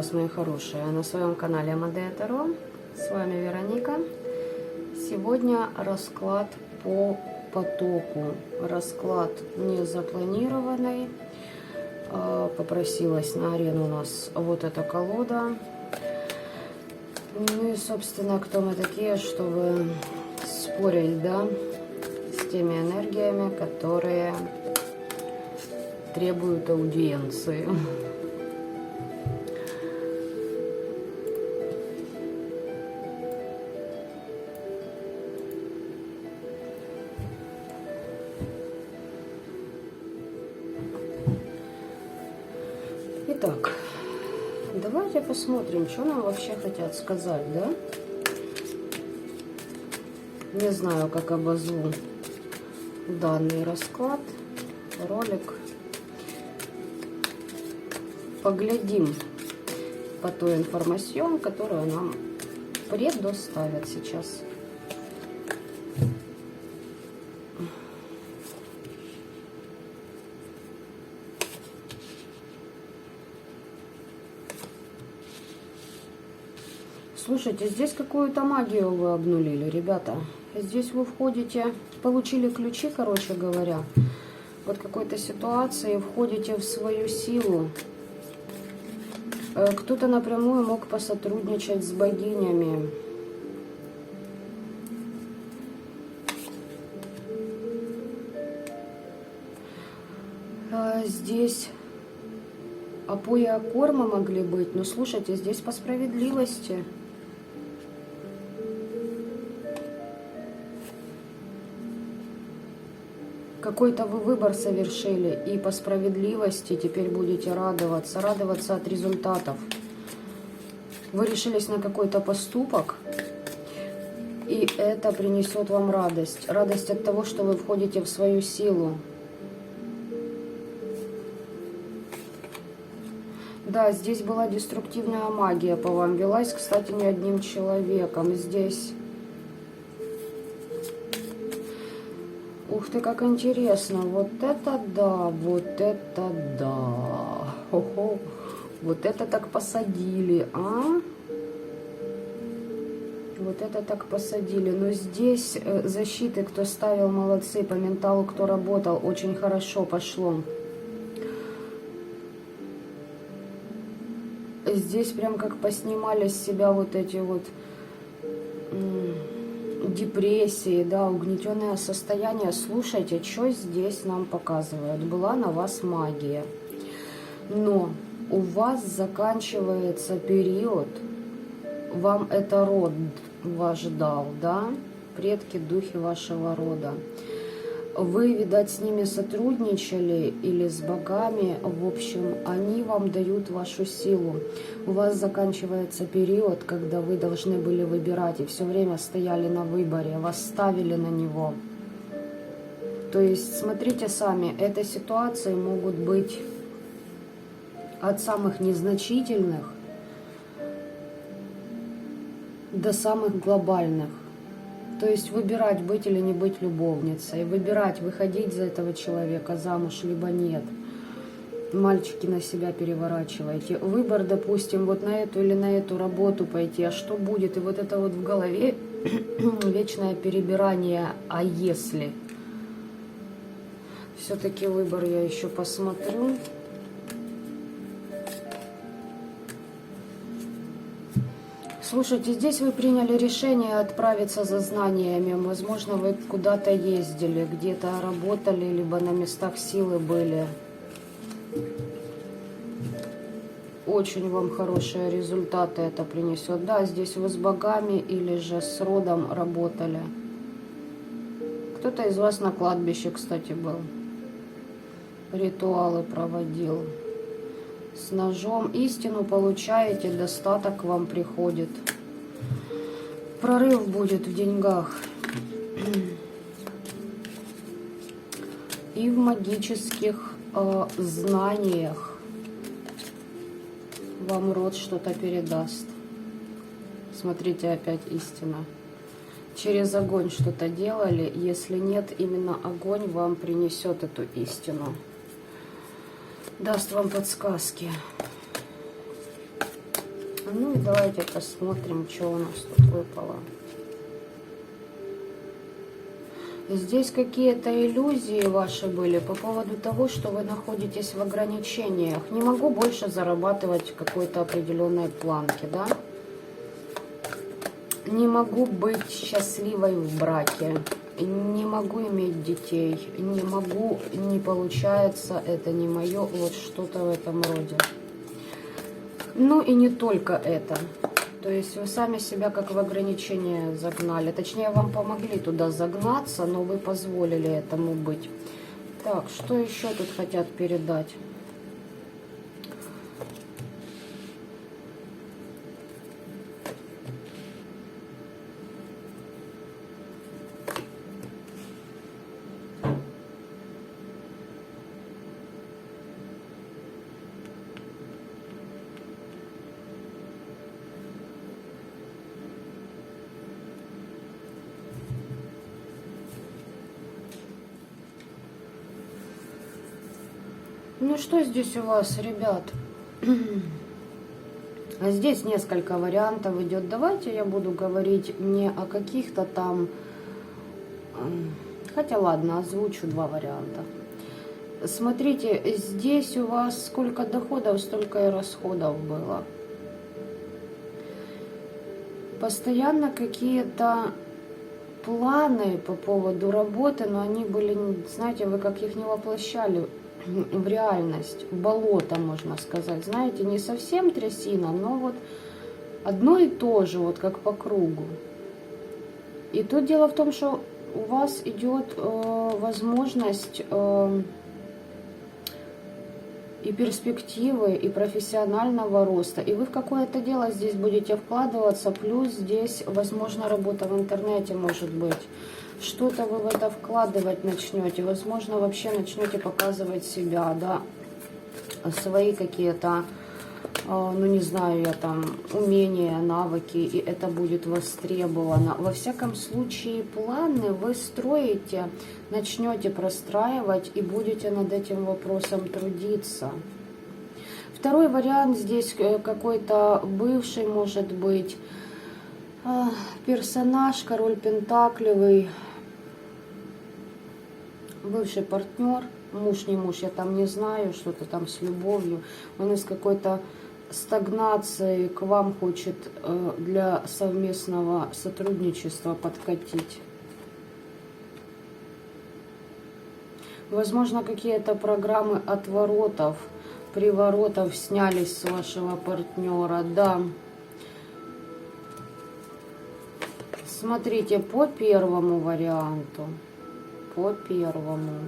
вас, мои хорошие, на своем канале Амадея Таро. С вами Вероника. Сегодня расклад по потоку. Расклад не запланированный. Попросилась на арену у нас вот эта колода. Ну и, собственно, кто мы такие, чтобы спорить, да, с теми энергиями, которые требуют аудиенции. Итак, давайте посмотрим, что нам вообще хотят сказать, да? Не знаю, как обозву данный расклад, ролик. Поглядим по той информации, которую нам предоставят сейчас. Слушайте, здесь какую-то магию вы обнулили, ребята. Здесь вы входите, получили ключи, короче говоря, вот какой-то ситуации, входите в свою силу. Кто-то напрямую мог посотрудничать с богинями. Здесь Апоя Корма могли быть, но слушайте, здесь по справедливости. Какой-то вы выбор совершили, и по справедливости теперь будете радоваться от результатов. Вы решились на какой-то поступок, и это принесет вам радость. Радость от того, что вы входите в свою силу. Да, здесь была деструктивная магия по вам велась, кстати, не одним человеком. Здесь... Ух ты, как интересно. Вот это да, вот это да. Хо-хо. Вот это так посадили, а? Вот это так посадили. Но здесь защиты, кто ставил, молодцы. По менталу, кто работал, очень хорошо пошло. Здесь прям как поснимали с себя вот эти вот... депрессии, да, угнетенное состояние. Слушайте, что здесь нам показывают. Была на вас магия, но у вас заканчивается период, вам это род ваш дал, да, предки, духи вашего рода. Вы, видать, с ними сотрудничали или с богами, в общем, они вам дают вашу силу. У вас заканчивается период, когда вы должны были выбирать и все время стояли на выборе, вас ставили на него. То есть, смотрите сами, эти ситуации могут быть от самых незначительных до самых глобальных. То есть выбирать, быть или не быть любовницей, выбирать, выходить за этого человека замуж, либо нет. Мальчики, на себя переворачивайте. Выбор, допустим, вот на эту или на эту работу пойти, а что будет? И вот это вот в голове вечное перебирание, а если? Все-таки выбор я еще посмотрю. Слушайте, здесь вы приняли решение отправиться за знаниями. Возможно, вы куда-то ездили, где-то работали, либо на местах силы были. Очень вам хорошие результаты это принесет. Да, здесь вы с богами или же с родом работали. Кто-то из вас на кладбище, кстати, был. Ритуалы проводил. С ножом истину получаете, достаток к вам приходит. Прорыв будет в деньгах. И в магических знаниях вам род что-то передаст. Смотрите, опять истина. Через огонь что-то делали. Если нет, именно огонь вам принесет эту истину. Даст вам подсказки. Ну и давайте посмотрим, что у нас тут выпало. Здесь какие-то иллюзии ваши были по поводу того, что вы находитесь в ограничениях. Не могу больше зарабатывать какой-то определенной планке, да? Не могу быть счастливой в браке. Не могу иметь детей. Не могу, не получается, это не мое. Вот что-то в этом роде. Ну и не только это. То есть вы сами себя как в ограничение загнали. Точнее, вам помогли туда загнаться, но вы позволили этому быть. Так, что еще тут хотят передать? Ну что здесь у вас, ребят? Здесь несколько вариантов идет. Давайте я буду говорить не о каких-то там... Хотя ладно, озвучу два варианта. Смотрите, здесь у вас сколько доходов, столько и расходов было. Постоянно какие-то планы по поводу работы, но они были, знаете, вы как их не воплощали в реальность, болото, можно сказать, знаете, не совсем трясина, но вот одно и то же, вот как по кругу. И тут дело в том, что у вас идет возможность и перспективы, и профессионального роста, и вы в какое-то дело здесь будете вкладываться, плюс здесь, возможно, работа в интернете может быть. Что-то вы в это вкладывать начнете, возможно, вообще начнете показывать себя, да, свои какие-то, ну не знаю, я там, умения, навыки, и это будет востребовано. Во всяком случае, планы вы строите, начнете простраивать и будете над этим вопросом трудиться. Второй вариант здесь какой-то бывший, может быть, персонаж, король пентаклевый, бывший партнер, муж, не муж, я там не знаю, что-то там с любовью. Он из какой-то стагнации к вам хочет для совместного сотрудничества подкатить. Возможно, какие-то программы отворотов, приворотов снялись с вашего партнера, да. Смотрите, по первому варианту. По первому.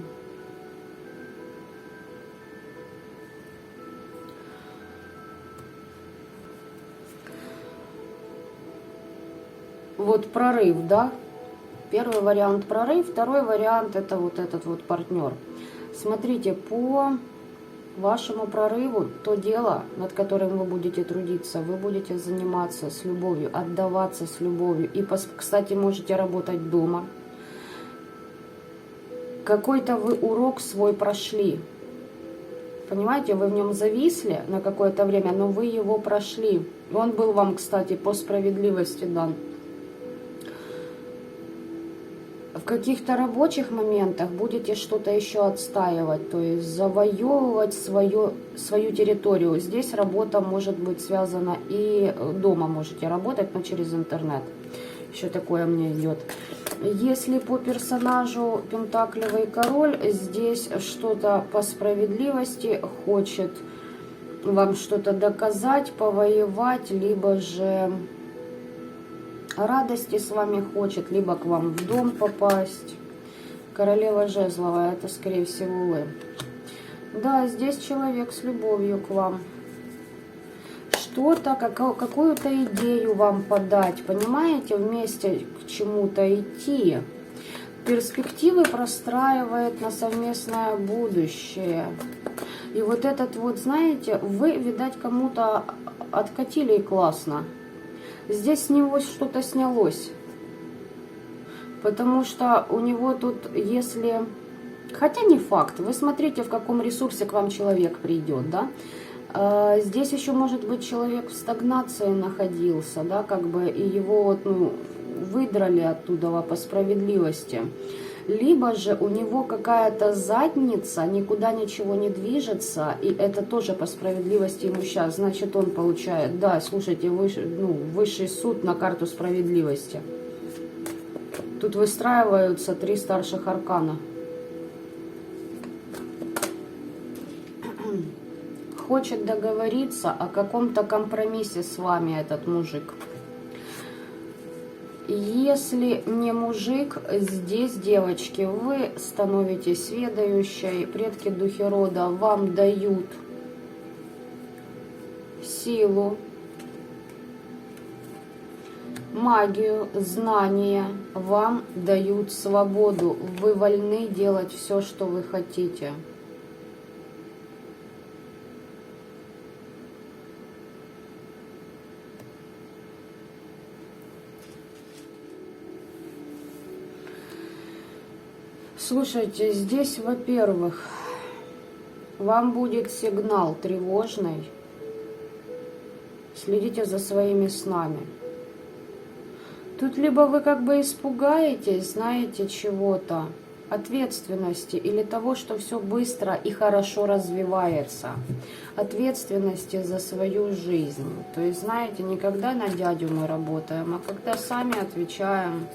Вот прорыв, да? Первый вариант прорыв, второй вариант это вот этот вот партнер. Смотрите, по вашему прорыву, то дело, над которым вы будете трудиться, вы будете заниматься с любовью, отдаваться с любовью. И, кстати, можете работать дома. Какой-то вы урок свой прошли. Понимаете, вы в нем зависли на какое-то время, но вы его прошли. Он был вам, кстати, по справедливости дан. В каких-то рабочих моментах будете что-то еще отстаивать, то есть завоевывать свою территорию. Здесь работа может быть связана и дома можете работать, но через интернет. Еще такое мне идет. Если по персонажу пентаклевый король, здесь что-то по справедливости хочет вам что-то доказать, повоевать, либо же радости с вами хочет, либо к вам в дом попасть. Королева жезловая, это скорее всего вы. Да, здесь человек с любовью к вам. Что-то, какую-то идею вам подать, понимаете, вместе к чему-то идти. Перспективы простраивает на совместное будущее. И вот этот вот, знаете, вы, видать, кому-то откатили и классно. Здесь с него что-то снялось. Потому что у него тут, если... Хотя не факт. Вы смотрите, в каком ресурсе к вам человек придет, да? Здесь еще может быть человек в стагнации находился, да, как бы, и его вот, ну, выдрали оттуда по справедливости. Либо же у него какая-то задница, никуда ничего не движется, и это тоже по справедливости ему сейчас. Значит, он получает, да, слушайте, высший суд на карту справедливости. Тут выстраиваются 3 старших аркана. Хочет договориться о каком-то компромиссе с вами этот мужик. Если не мужик, здесь, девочки, вы становитесь ведающей, предки духи рода вам дают силу, магию, знания, вам дают свободу. Вы вольны делать все, что вы хотите. Слушайте, здесь, во-первых, вам будет сигнал тревожный. Следите за своими снами. Тут либо вы как бы испугаетесь, знаете, чего-то, ответственности или того, что все быстро и хорошо развивается. Ответственности за свою жизнь. То есть, знаете, не когда на дядю мы работаем, а когда сами отвечаем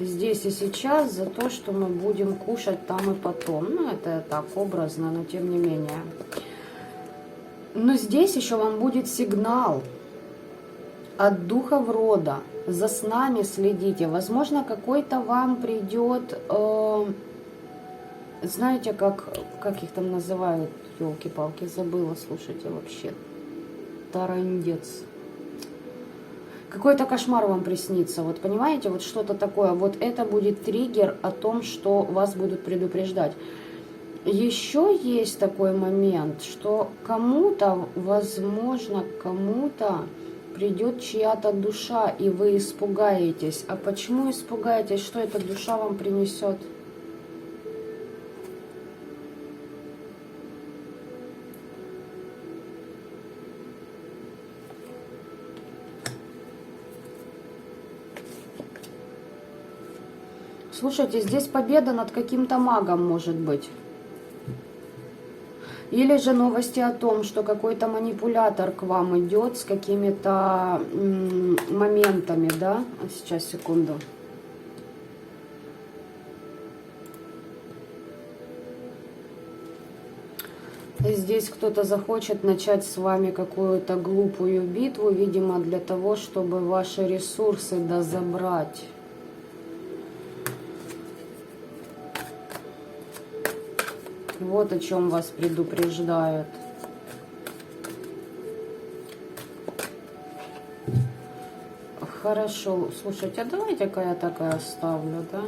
здесь и сейчас за то, что мы будем кушать там и потом. Ну, это так образно, но тем не менее. Но здесь еще вам будет сигнал от духов рода. За снами следите. Возможно, какой-то вам придет, знаете, как их там называют, елки-палки, забыла, слушайте, вообще, тарандец. Какой-то кошмар вам приснится, вот понимаете, вот что-то такое. Вот это будет триггер о том, что вас будут предупреждать. Еще есть такой момент, что кому-то, возможно, кому-то придет чья-то душа, и вы испугаетесь. А почему испугаетесь? Что эта душа вам принесет? Слушайте, здесь победа над каким-то магом может быть. Или же новости о том, что какой-то манипулятор к вам идет с какими-то моментами, да? Сейчас, секунду. Здесь кто-то захочет начать с вами какую-то глупую битву, видимо, для того, чтобы ваши ресурсы дозабрать. Вот о чем вас предупреждают. Хорошо, слушайте, а давайте-ка я такая оставлю, да?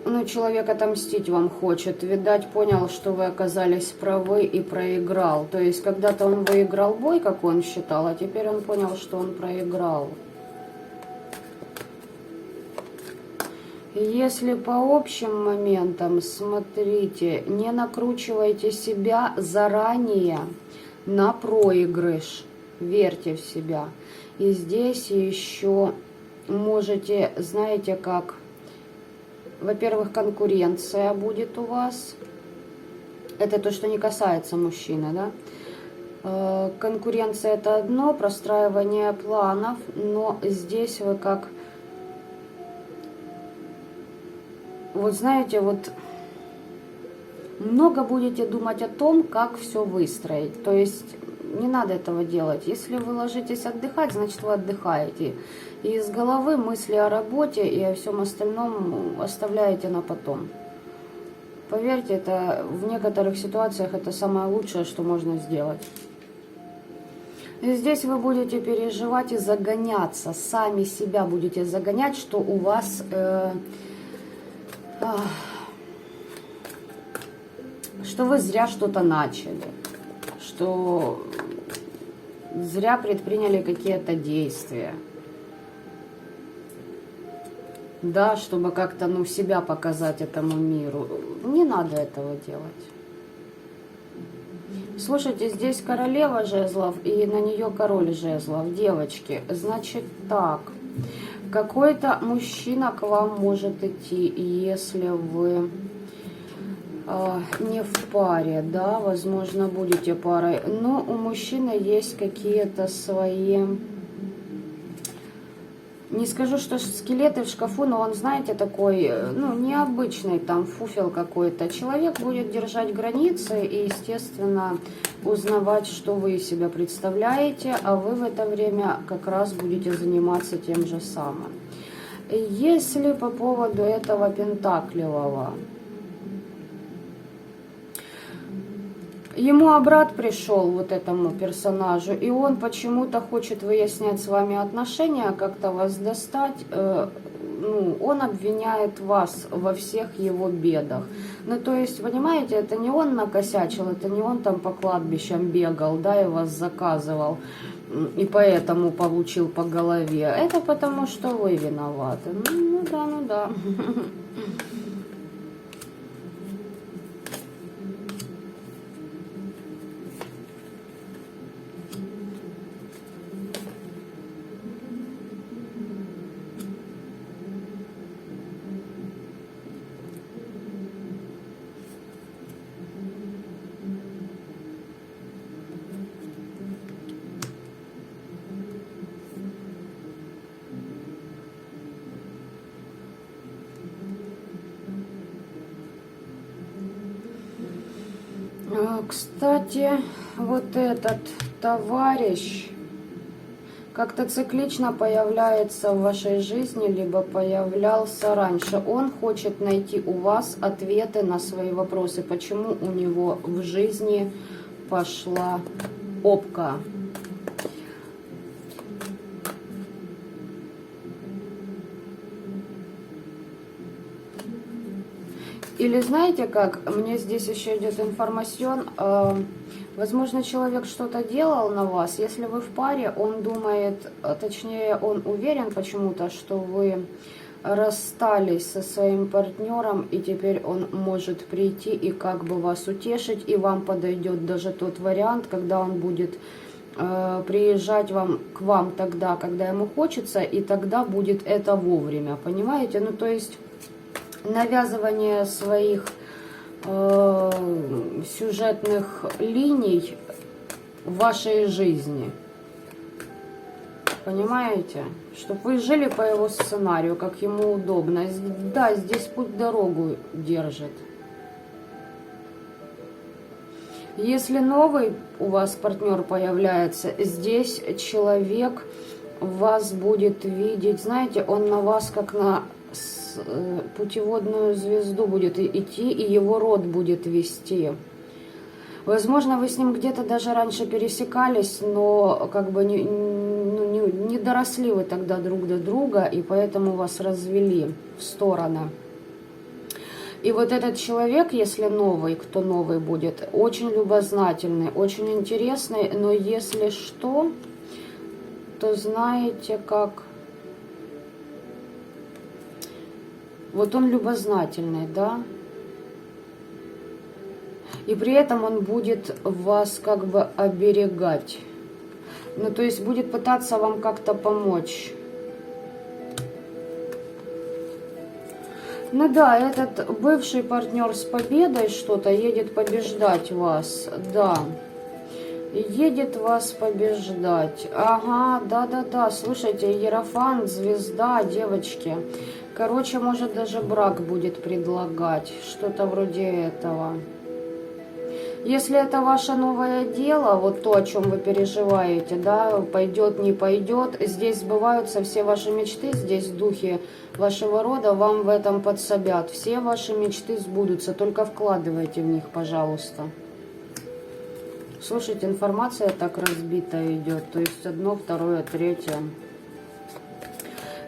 Ну, человек отомстить вам хочет. Видать, понял, что вы оказались правы и проиграл. То есть, когда-то он выиграл бой, как он считал, а теперь он понял, что он проиграл. Если по общим моментам, смотрите, не накручивайте себя заранее на проигрыш, верьте в себя. И здесь еще можете, знаете как, во-первых, конкуренция будет у вас. Это то, что не касается мужчины, да? Конкуренция это одно, простраивание планов, но здесь вы как... Вот знаете, вот много будете думать о том, как все выстроить. То есть не надо этого делать. Если вы ложитесь отдыхать, значит вы отдыхаете. И из головы мысли о работе и о всем остальном оставляете на потом. Поверьте, это в некоторых ситуациях это самое лучшее, что можно сделать. И здесь вы будете переживать и загоняться. Сами себя будете загонять, что у вас... что вы зря что-то начали, что зря предприняли какие-то действия. да, чтобы как-то, ну, себя показать этому миру. Не надо этого делать. Слушайте, здесь королева жезлов и на нее король жезлов. Девочки, значит так. Какой-то мужчина к вам может идти, если вы не в паре, да, возможно, будете парой. Но у мужчины есть какие-то свои... Не скажу, что скелеты в шкафу, но он, знаете, такой, ну, необычный там фуфел какой-то. Человек будет держать границы и, естественно, узнавать, что вы из себя представляете, а вы в это время как раз будете заниматься тем же самым. Если по поводу этого пентаклевого, ему брат пришел, вот этому персонажу, и он почему-то хочет выяснять с вами отношения, как-то вас достать. Ну, он обвиняет вас во всех его бедах. Ну, то есть, понимаете, это не он накосячил, это не он там по кладбищам бегал, да, и вас заказывал, и поэтому получил по голове. Это потому, что вы виноваты. Ну да, ну да. Кстати, вот этот товарищ как-то циклично появляется в вашей жизни, либо появлялся раньше. Он хочет найти у вас ответы на свои вопросы, почему у него в жизни пошла опка. Или знаете как, мне здесь еще идет информацион, возможно, человек что-то делал на вас, если вы в паре, он думает, точнее, он уверен почему-то, что вы расстались со своим партнером, и теперь он может прийти и как бы вас утешить, и вам подойдет даже тот вариант, когда он будет приезжать к вам тогда, когда ему хочется, и тогда будет это вовремя, понимаете? Ну, то есть... навязывание своих сюжетных линий в вашей жизни. Понимаете? Чтобы вы жили по его сценарию, как ему удобно. Да, здесь путь дорогу держит. Если новый у вас партнер появляется, здесь человек вас будет видеть, знаете, он на вас как на путеводную звезду будет идти, и его род будет вести. Возможно, вы с ним где-то даже раньше пересекались, но как бы не доросли вы тогда друг до друга, и поэтому вас развели в стороны. И вот этот человек, если новый, кто новый будет, очень любознательный, очень интересный, но если что, то знаете как... Вот он любознательный, да? И при этом он будет вас как бы оберегать. Ну, то есть будет пытаться вам как-то помочь. Ну да, этот бывший партнер с победой что-то едет побеждать вас, да. Едет вас побеждать. Ага, да-да-да, слушайте, Иерофант, звезда, девочки. Короче, может даже брак будет предлагать, что-то вроде этого. Если это ваше новое дело, вот то, о чем вы переживаете, да, пойдет, не пойдет, здесь сбываются все ваши мечты, здесь духи вашего рода вам в этом подсобят. Все ваши мечты сбудутся, только вкладывайте в них, пожалуйста. Слушайте, информация так разбита идет, то есть одно, второе, третье.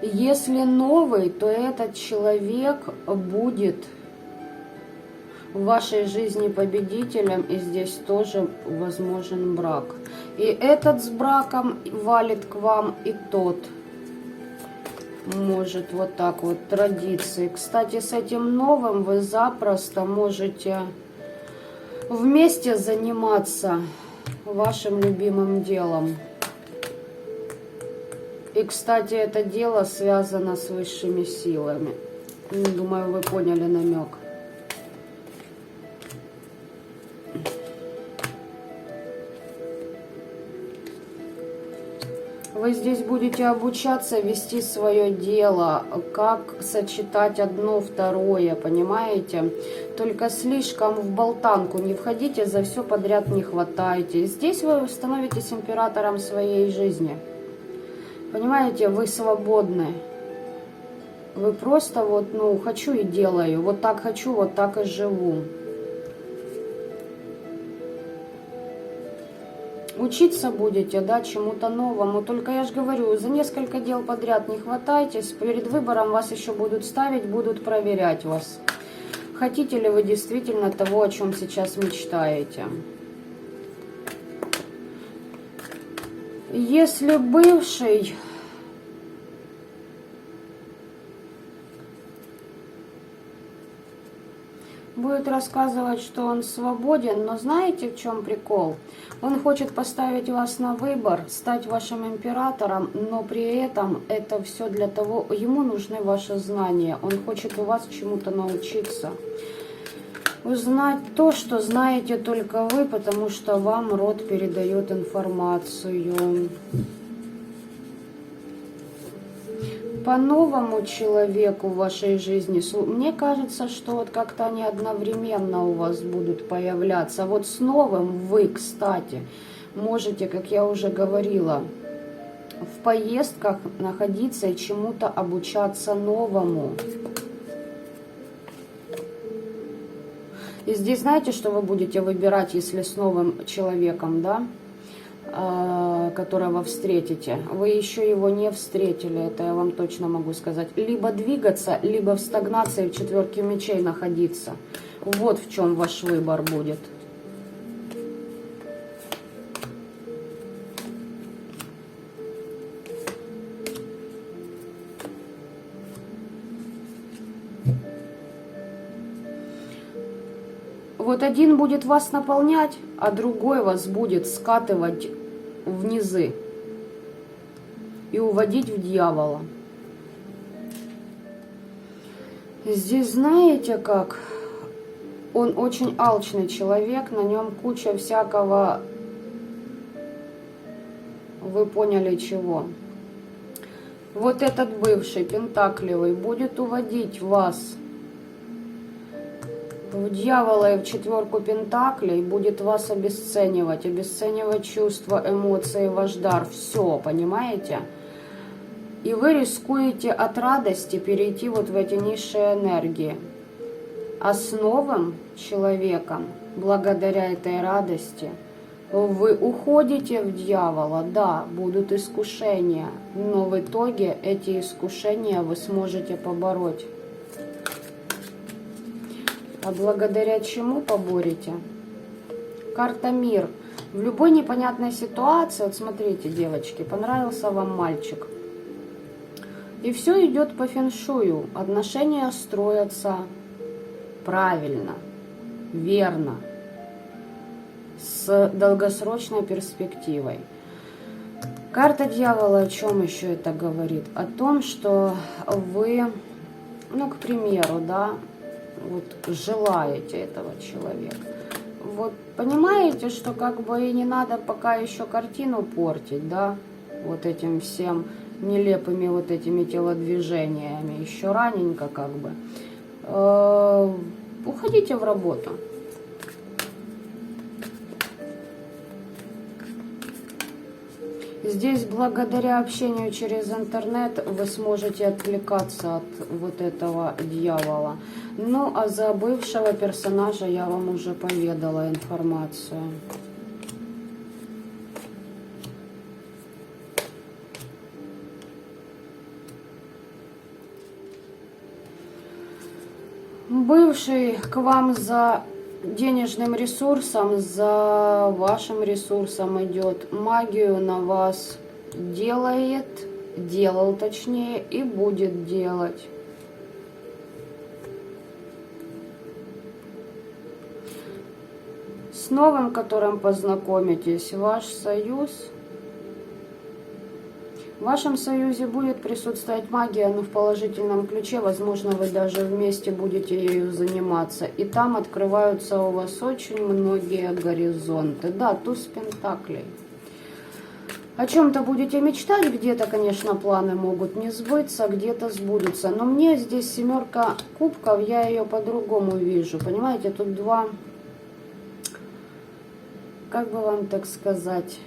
Если новый, то этот человек будет в вашей жизни победителем, и здесь тоже возможен брак. И этот с браком валит к вам, и тот может вот так вот традиции. Кстати, с этим новым вы запросто можете вместе заниматься вашим любимым делом. И, кстати, это дело связано с высшими силами. Думаю, вы поняли намек. Вы здесь будете обучаться вести свое дело, как сочетать одно, второе, понимаете? Только слишком в болтанку не входите, за все подряд не хватайте. Здесь вы становитесь императором своей жизни. Понимаете, вы свободны. Вы просто вот, ну, хочу и делаю. Вот так хочу, вот так и живу. Учиться будете, да, чему-то новому. Только я же говорю, за несколько дел подряд не хватайтесь. Перед выбором вас еще будут ставить, будут проверять вас. Хотите ли вы действительно того, о чем сейчас мечтаете? Если бывший будет рассказывать, что он свободен, но знаете, в чем прикол? Он хочет поставить вас на выбор, стать вашим императором, но при этом это все для того, ему нужны ваши знания. Он хочет у вас чему-то научиться. Узнать то, что знаете только вы, потому что вам род передает информацию. По-новому человеку в вашей жизни, мне кажется, что вот как-то они одновременно у вас будут появляться. Вот с новым вы, кстати, можете, как я уже говорила, в поездках находиться и чему-то обучаться новому. И здесь знаете, что вы будете выбирать, если с новым человеком, да? Которого встретите, вы еще его не встретили, это я вам точно могу сказать. Либо двигаться, либо в стагнации в четверке мечей находиться. Вот в чем ваш выбор будет. Вот один будет вас наполнять, а другой вас будет скатывать в низы и уводить в дьявола. Здесь знаете как? Он очень алчный человек, на нем куча всякого, вы поняли чего. Вот этот бывший пентаклевый будет уводить вас в дьявола и в четверку пентаклей, будет вас обесценивать чувства, эмоции, ваш дар, все, понимаете? И вы рискуете от радости перейти вот в эти низшие энергии. А с новым человеком, благодаря этой радости, вы уходите в дьявола, да, будут искушения, но в итоге эти искушения вы сможете побороть. А благодаря чему поборете? Карта Мир. В любой непонятной ситуации, вот смотрите, девочки, понравился вам мальчик. И все идет по фэншую. Отношения строятся правильно, верно, с долгосрочной перспективой. Карта Дьявола о чем еще это говорит? О том, что вы, ну, к примеру, да, вот желаете этого человека. Вот понимаете, что как бы и не надо пока еще картину портить, да, вот этим всем нелепыми вот этими телодвижениями. Еще раненько как бы. Уходите в работу. Здесь благодаря общению через интернет вы сможете отвлекаться от вот этого дьявола. Ну, а за бывшего персонажа я вам уже поведала информацию. Бывший к вам за денежным ресурсом, за вашим ресурсом идет, магию на вас делает, делал, точнее, и будет делать. С новым, которым познакомитесь, ваш союз. В вашем союзе будет присутствовать магия, но в положительном ключе. Возможно, вы даже вместе будете ею заниматься. И там открываются у вас очень многие горизонты. Да, туз пентаклей. О чем-то будете мечтать, где-то, конечно, планы могут не сбыться, где-то сбудутся. Но мне здесь семерка кубков, я ее по-другому вижу. Понимаете, тут два, как бы вам так сказать,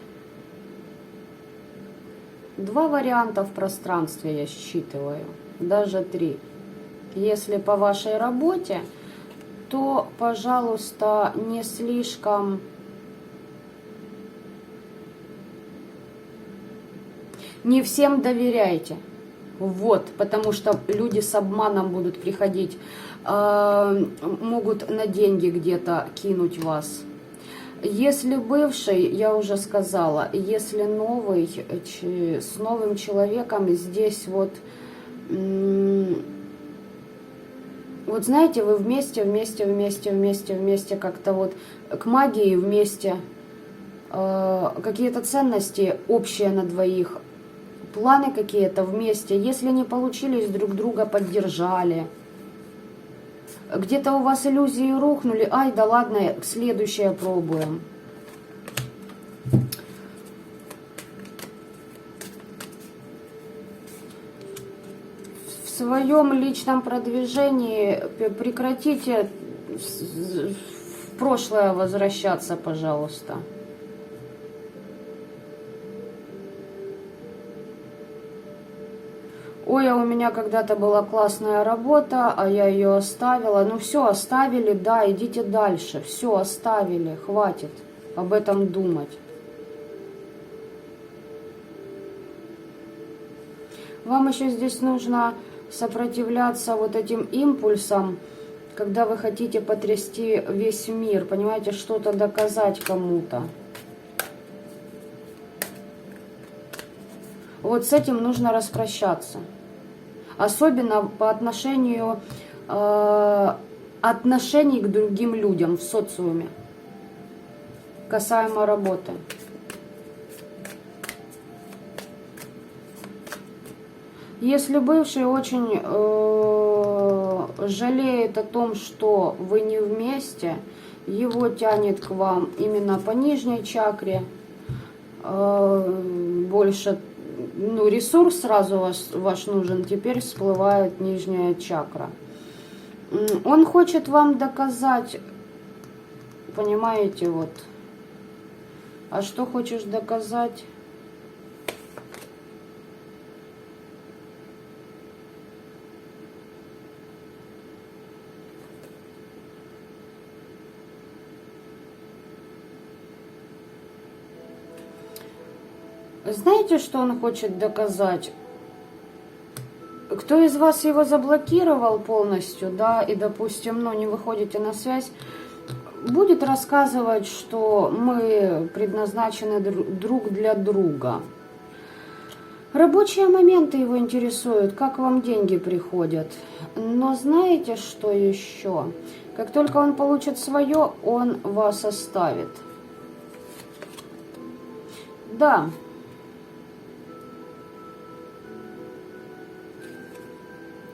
два варианта в пространстве я считываю, даже три. Если по вашей работе, то, пожалуйста, не слишком... Не всем доверяйте. Вот, потому что люди с обманом будут приходить, могут на деньги где-то кинуть вас. Если бывший, я уже сказала, если новый, с новым человеком здесь вот знаете, вы вместе как-то вот к магии вместе, какие-то ценности общие на двоих, планы какие-то вместе, если не получились, друг друга поддержали. Где-то у вас иллюзии рухнули, ай, да ладно, следующее пробуем. В своем личном продвижении прекратите в прошлое возвращаться, пожалуйста. Ой, а у меня когда-то была классная работа, а я ее оставила. Ну все, оставили, да, идите дальше. Все, оставили, хватит об этом думать. Вам еще здесь нужно сопротивляться вот этим импульсам, когда вы хотите потрясти весь мир, понимаете, что-то доказать кому-то. Вот с этим нужно распрощаться. Особенно по отношению отношений к другим людям в социуме. Касаемо работы. Если бывший очень жалеет о том, что вы не вместе, его тянет к вам именно по нижней чакре, больше, ну, ресурс сразу ваш нужен, теперь всплывает нижняя чакра. Он хочет вам доказать, понимаете, вот. А что хочешь доказать? Знаете, что он хочет доказать? Кто из вас его заблокировал полностью, да, и, допустим, ну, не выходите на связь, будет рассказывать, что мы предназначены друг для друга. Рабочие моменты его интересуют, как вам деньги приходят. Но знаете, что еще? Как только он получит свое, он вас оставит. Да.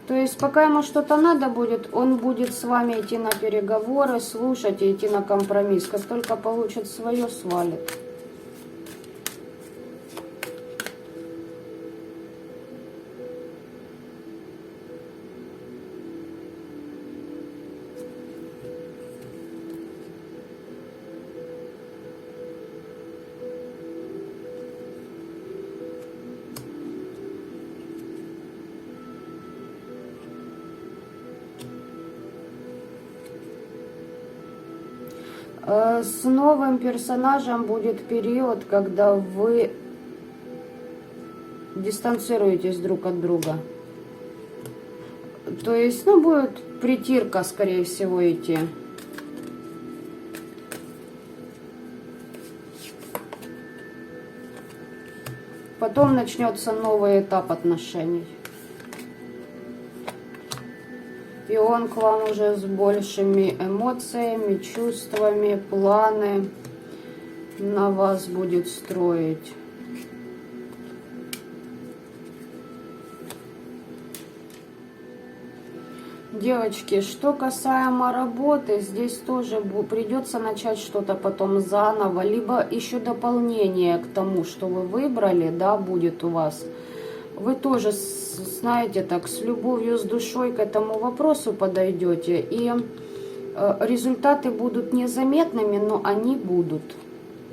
То есть, пока ему что-то надо будет, он будет с вами идти на переговоры, слушать и идти на компромисс. Как только получит свое, свалит. С новым персонажем будет период, когда вы дистанцируетесь друг от друга. То есть, ну, будет притирка, скорее всего, идти. потом начнется новый этап отношений. И он к вам уже с большими эмоциями, чувствами, планы на вас будет строить. Девочки, что касаемо работы, здесь тоже придется начать что-то потом заново, либо еще дополнение к тому, что вы выбрали, да, будет у вас. Вы тоже, знаете, так, с любовью, с душой к этому вопросу подойдете, и результаты будут незаметными, но они будут.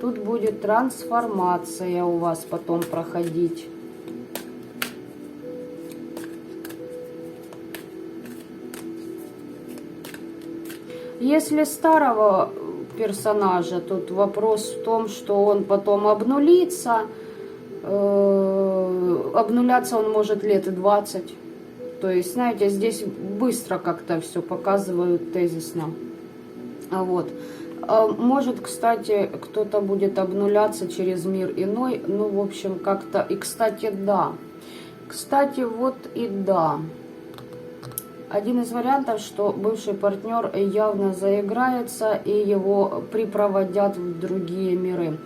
Тут будет трансформация у вас потом проходить. Если старого персонажа, тут вопрос в том, что он потом обнулится. Обнуляться он может лет 20. То есть, знаете, здесь быстро как-то все показывают тезисно. Вот. Может, кстати, кто-то будет обнуляться через мир иной. Ну, в общем, как-то... И, кстати, да. Кстати, вот и да. Один из вариантов, что бывший партнер явно заиграется и его припроводят в другие миры.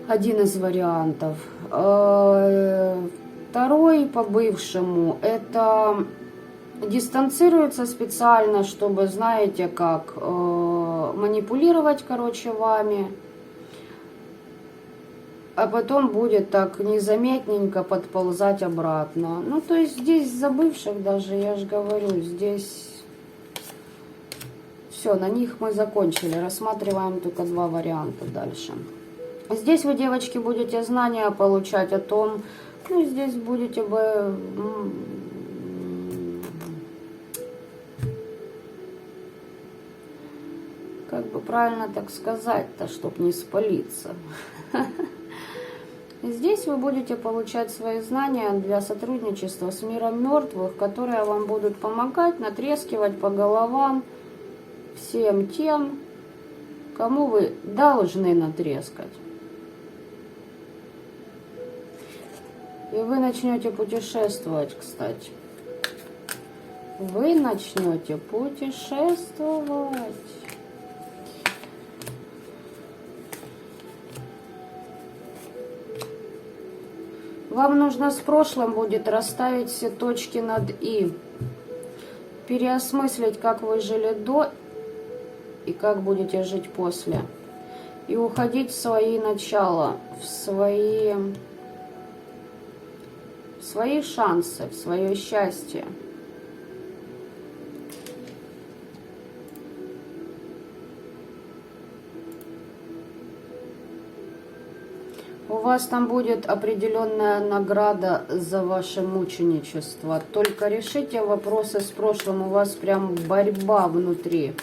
Один из вариантов. Второй по бывшему, это дистанцируется специально, чтобы, знаете, как манипулировать, короче, вами. А потом будет так незаметненько подползать обратно. Ну, то есть здесь за бывших даже, я же говорю, здесь все, на них мы закончили. Рассматриваем только два варианта дальше. Здесь вы, девочки, будете знания получать о том, ну, здесь будете бы... Как бы правильно так сказать-то, чтобы не спалиться. Здесь вы будете получать свои знания для сотрудничества с миром мертвых, которые вам будут помогать натрескивать по головам всем тем, кому вы должны натрескать. И вы начнете путешествовать, кстати. Вы начнете путешествовать. Вам нужно с прошлым будет расставить все точки над «и». Переосмыслить, как вы жили до и как будете жить после. И уходить в свои начала, в свои шансы, в свое счастье. У вас там будет определенная награда за ваше мученичество. Только решите вопросы с прошлым. У вас прям борьба внутри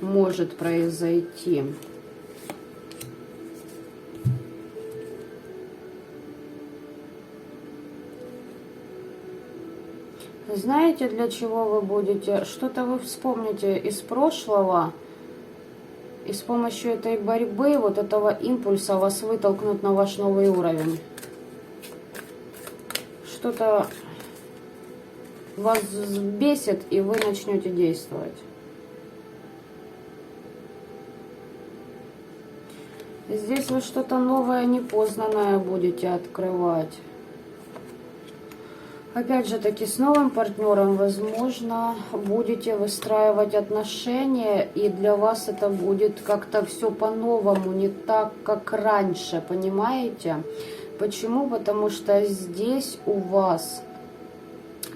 может произойти. Знаете, для чего вы будете? Что-то вы вспомните из прошлого. И с помощью этой борьбы, вот этого импульса вас вытолкнут на ваш новый уровень. Что-то вас бесит, и вы начнете действовать. Здесь вы что-то новое, непознанное будете открывать. Опять же таки, с новым партнером, возможно, будете выстраивать отношения, и для вас это будет как-то все по-новому, не так, как раньше, понимаете? Почему? Потому что здесь у вас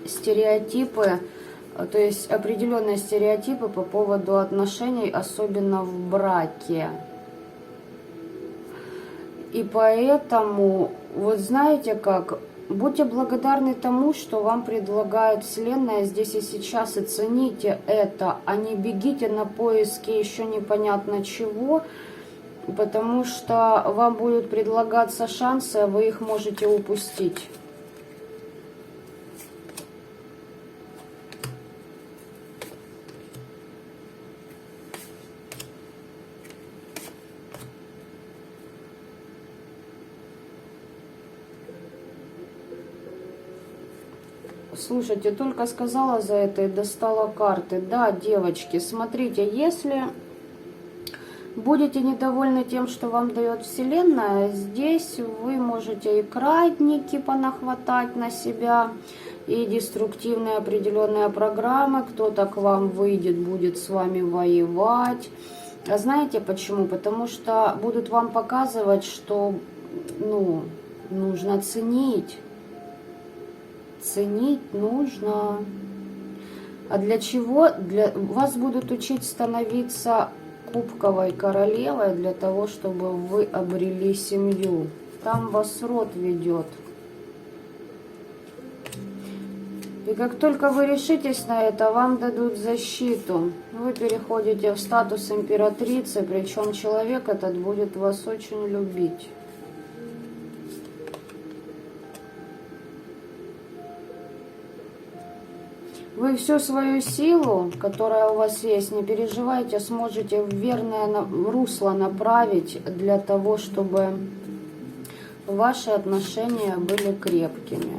стереотипы, то есть определенные стереотипы по поводу отношений, особенно в браке. И поэтому, вот знаете как... Будьте благодарны тому, что вам предлагает Вселенная здесь и сейчас, и цените это, а не бегите на поиски еще непонятно чего, потому что вам будут предлагаться шансы, а вы их можете упустить. Слушайте, только сказала за это и достала карты. Да, девочки, смотрите, если будете недовольны тем, что вам дает Вселенная, здесь вы можете и крадники понахватать на себя, и деструктивные определенные программы. Кто-то к вам выйдет, будет с вами воевать. А знаете почему? Потому что будут вам показывать, что нужно ценить. Ценить нужно. А для чего? Вас будут учить становиться кубковой королевой для того, чтобы вы обрели семью. Там вас род ведет. И как только вы решитесь на это, вам дадут защиту. Вы переходите в статус императрицы, причем человек этот будет вас очень любить. Вы всю свою силу, которая у вас есть, не переживайте, сможете в верное русло направить для того, чтобы ваши отношения были крепкими.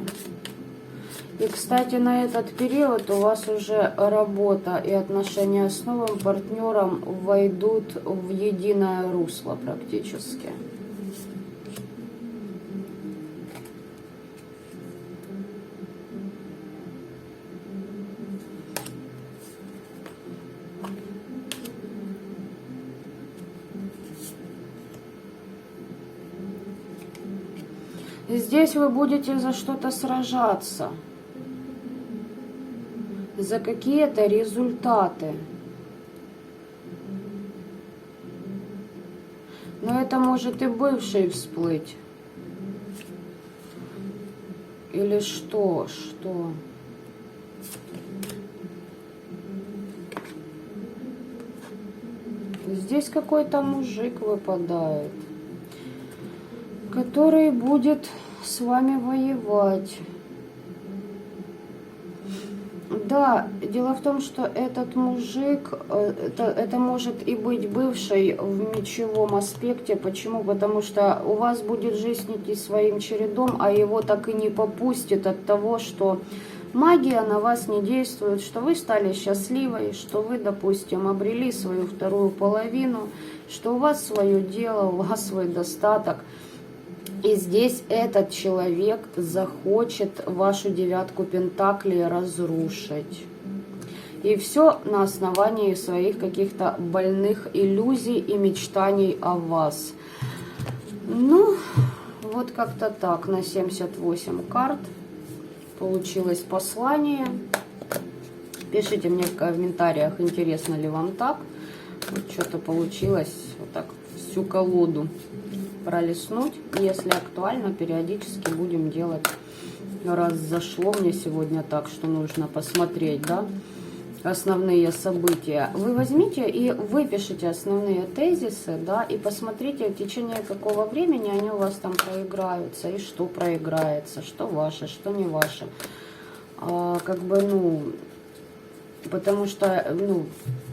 И, кстати, на этот период у вас уже работа и отношения с новым партнером войдут в единое русло практически. Здесь вы будете за что-то сражаться, за какие-то результаты. Но это может и бывший всплыть. Или что? Что? Здесь какой-то мужик выпадает, который будет с вами воевать. Да, дело в том, что этот мужик, это может и быть бывший в мечевом аспекте. Почему? Потому что у вас будет жизнь идти своим чередом, а его так и не попустит от того, что магия на вас не действует, что вы стали счастливой, что вы, допустим, обрели свою вторую половину, что у вас свое дело, у вас свой достаток. И здесь этот человек захочет вашу девятку пентаклей разрушить. И все на основании своих каких-то больных иллюзий и мечтаний о вас. Ну, вот как-то так, на 78 карт получилось послание. Пишите мне в комментариях, интересно ли вам так. Вот что-то получилось вот так всю колоду пролистнуть. Если актуально, периодически будем делать. Раз зашло мне сегодня так, что нужно посмотреть, да, основные события. Вы возьмите и выпишите основные тезисы, да, и посмотрите, в течение какого времени они у вас там проиграются, и что проиграется, что ваше, что не ваше. Потому что,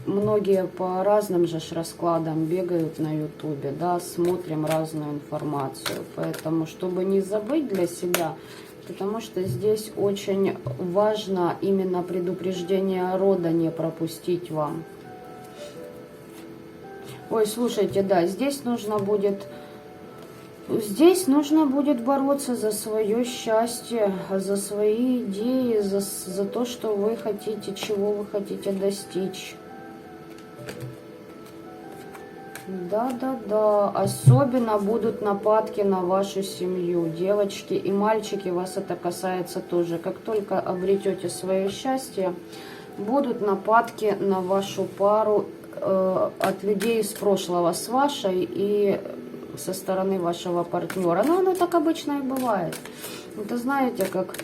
многие по разным же раскладам бегают на ютубе, да, смотрим разную информацию. Поэтому, чтобы не забыть для себя, потому что здесь очень важно именно предупреждение рода не пропустить вам. Ой, слушайте, да, здесь нужно будет бороться за свое счастье, за свои идеи, за то, что вы хотите, чего вы хотите достичь. Да. Особенно будут нападки на вашу семью. Девочки и мальчики, вас это касается тоже. Как только обретете свое счастье, будут нападки на вашу пару от людей из прошлого, с вашей и со стороны вашего партнера. Но оно так обычно и бывает. Это знаете, как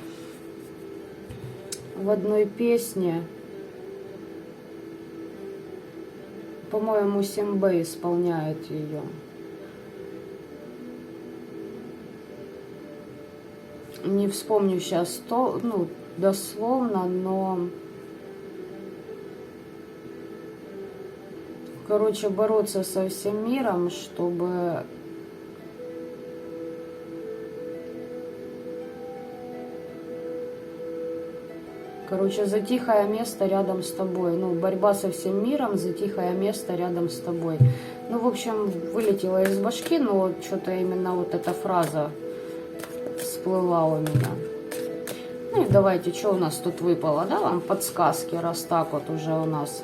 в одной песне, по-моему, Симбэ исполняет ее. Не вспомню сейчас дословно, но короче, бороться со всем миром, чтобы Короче, за тихое место рядом с тобой. Ну, борьба со всем миром за тихое место рядом с тобой. Ну, в общем, вылетела из башки, но вот что-то именно вот эта фраза всплыла у меня. Ну и давайте, что у нас тут выпало, да, вам подсказки, раз так вот уже у нас.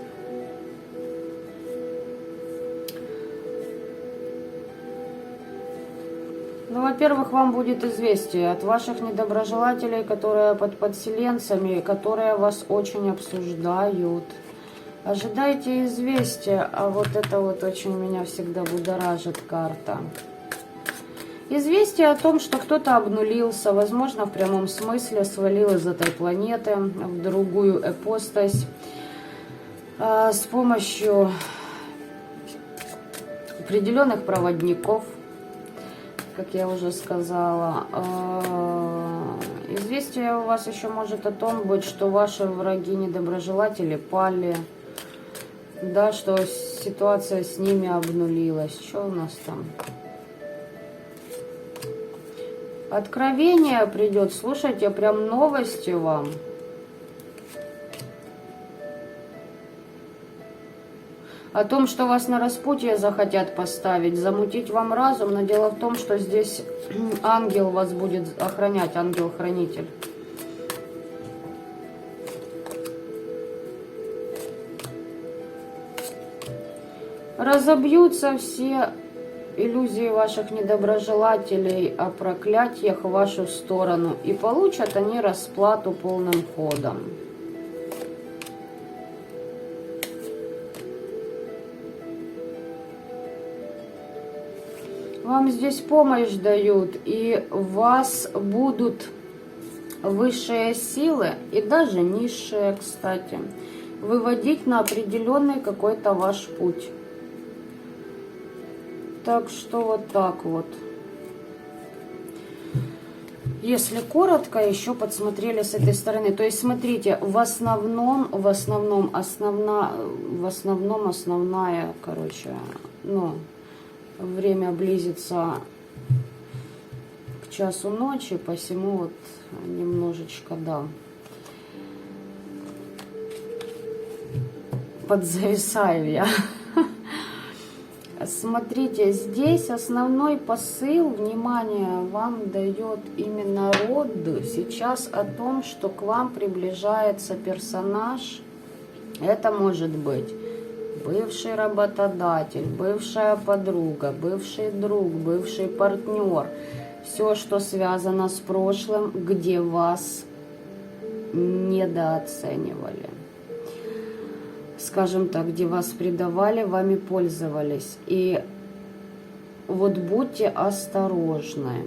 Ну, во-первых, вам будет известие от ваших недоброжелателей, которые под подселенцами, которые вас очень обсуждают. Ожидайте известия, а вот это вот очень меня всегда будоражит карта. Известие о том, что кто-то обнулился, возможно, в прямом смысле свалил из этой планеты в другую ипостась с помощью определенных проводников, как я уже сказала. Известие у вас еще может о том быть, что ваши враги-недоброжелатели пали, да, что ситуация с ними обнулилась. Что у нас там? Откровение придет, слушайте, прям новости вам. О том, что вас на распутье захотят поставить, замутить вам разум, но дело в том, что здесь ангел вас будет охранять, ангел-хранитель. Разобьются все иллюзии ваших недоброжелателей о проклятиях в вашу сторону, и получат они расплату полным ходом. Вам здесь помощь дают, и вас будут высшие силы, и даже низшие, кстати, выводить на определенный какой-то ваш путь. Так что вот так вот. Если коротко, еще подсмотрели с этой стороны. То есть, смотрите, в основном основная, короче, ну, время близится к часу ночи, посему вот немножечко, да, подзависаю я. Смотрите, здесь основной посыл, внимание, вам дает именно род сейчас о том, что к вам приближается персонаж. Это может быть бывший работодатель, бывшая подруга, бывший друг, бывший партнер. Все, что связано с прошлым, где вас недооценивали. Скажем так, где вас предавали, вами пользовались. И вот будьте осторожны.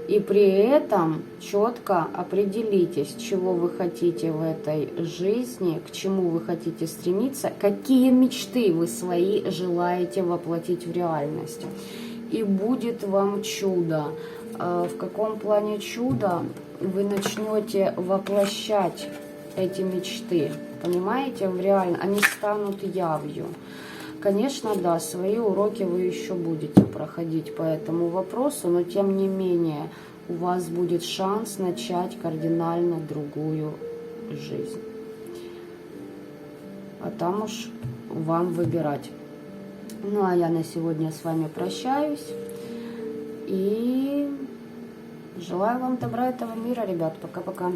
И при этом четко определитесь, чего вы хотите в этой жизни, к чему вы хотите стремиться, какие мечты вы свои желаете воплотить в реальность. И будет вам чудо. В каком плане чудо? Вы начнете воплощать эти мечты, понимаете, в реально, они станут явью. Конечно, да, свои уроки вы еще будете проходить по этому вопросу, но тем не менее у вас будет шанс начать кардинально другую жизнь. А там уж вам выбирать. Ну, а я на сегодня с вами прощаюсь и желаю вам добра этого мира, ребят. Пока-пока.